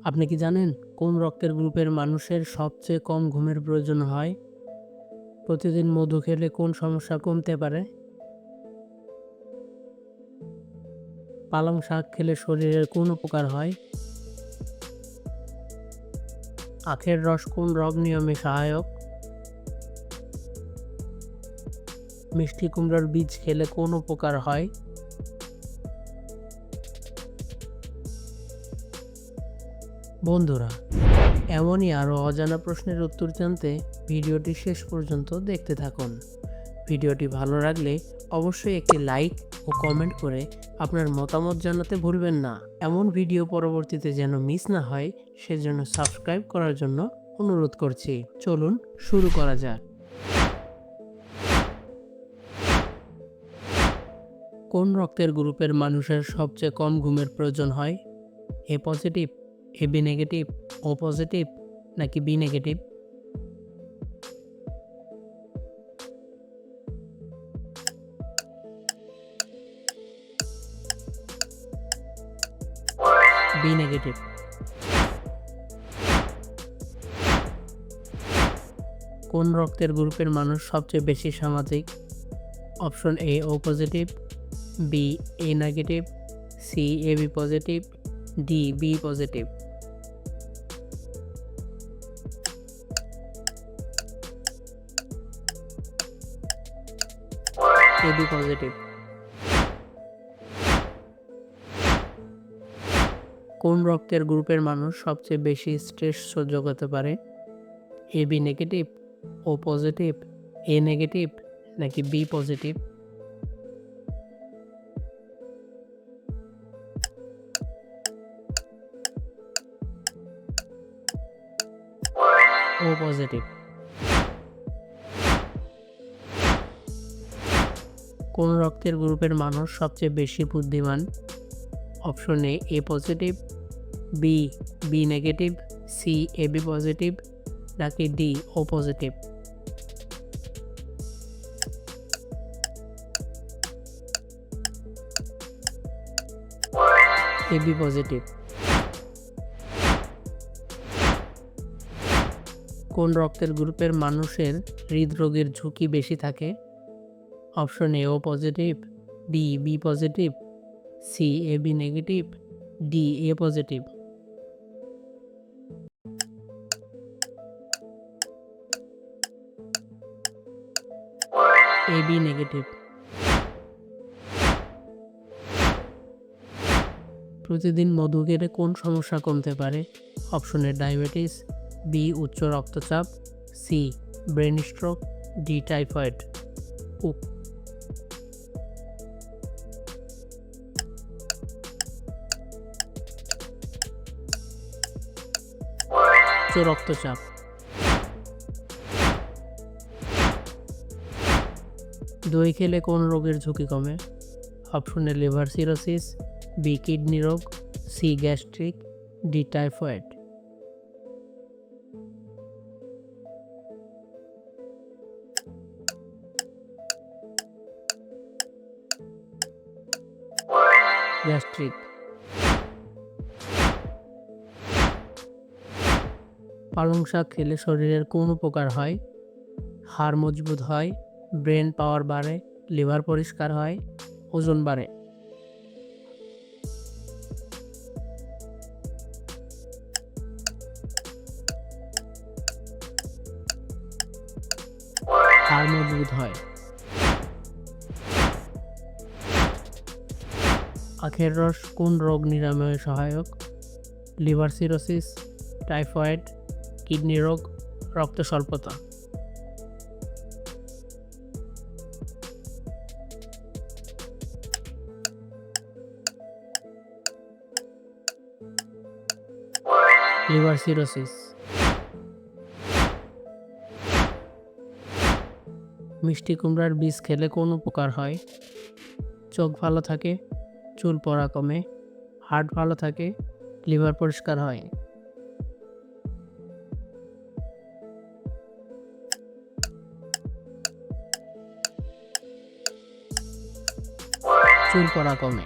আপনি কি জানেন কোন রক্তের গ্রুপের মানুষের সবচেয়ে কম ঘুমের প্রয়োজন হয়? প্রতিদিন মধু খেলে কোন সমস্যা কমতে পারে? পালং শাক খেলে শরীরের কোন উপকার হয়? আখের রস কোন রোগ নিয়মে সহায়ক? মিষ্টি কুমড়ার বীজ খেলে কোন উপকার হয়? বন্ধুরা, এমনই আরও অজানা প্রশ্নের উত্তর জানতে ভিডিওটি শেষ পর্যন্ত দেখতে থাকুন। ভিডিওটি ভালো লাগলে অবশ্যই একটি লাইক ও কমেন্ট করে আপনার মতামত জানাতে ভুলবেন না। এমন ভিডিও পরবর্তীতে যেন মিস না হয় সেজন্য সাবস্ক্রাইব করার জন্য অনুরোধ করছি। চলুন শুরু করা যাক। কোন রক্তের গ্রুপের মানুষের সবচেয়ে কম ঘুমের প্রয়োজন হয়? A positive, AB negative, O positive নাকি বি নেগেটিভ? B negative. কোন রক্তের গ্রুপের মানুষ সবচেয়ে বেশি সামাজিক? Option A O positive, B A negative, C AB positive, D B positive. AB positive. কোন রক্তের গ্রুপের মানুষ সবচেয়ে বেশি স্ট্রেস সহ্য করতে পারে? AB negative, O positive, A negative নাকি বি পজিটিভ? O positive. কোন রক্তের গ্রুপের মানুষ সবচেয়ে বেশি বুদ্ধিমান? Option A positive, B B negative, C AB positive নাকি D O positive? AB positive. কোন রক্তের গ্রুপের মানুষের হৃদরোগের ঝুঁকি বেশি থাকে? Option A O positive, B B positive, C AB negative, D A positive. AB negative. প্রতিদিন মধু খেলে কোন সমস্যা কমতে পারে? অপশন এ ডায়াবেটিস, বি উচ্চ রক্তচাপ, C brain stroke, D typhoid. উচ্চ রক্তচাপ। দই খেলে কোন রোগের ঝুঁকি কমে? Option A liver cirrhosis, B kidney রোগ, C gastric, D typhoid. Gastric. পালং শাক খেলে শরীরের কোন উপকার হয়? হাড় মজবুত হয়, ব্রেন পাওয়ার বাড়ে, লিভার পরিষ্কার হয়, ওজন বাড়ে। হাড় মজবুত হয়। আখের রস কোন রোগ নিরাময়ে সহায়ক? লিভার সিরোসিস, টাইফয়েড, কিডনি রোগ, রক্ত স্বল্পতা। Liver cirrhosis. মিষ্টি কুমড়ার বীজ খেলে কোন উপকার হয়? চোখ ভালো থাকে, চুল পড়া কমে, হার্ট ভালো থাকে, লিভার পরিষ্কার হয়। চুল পড়া কমে।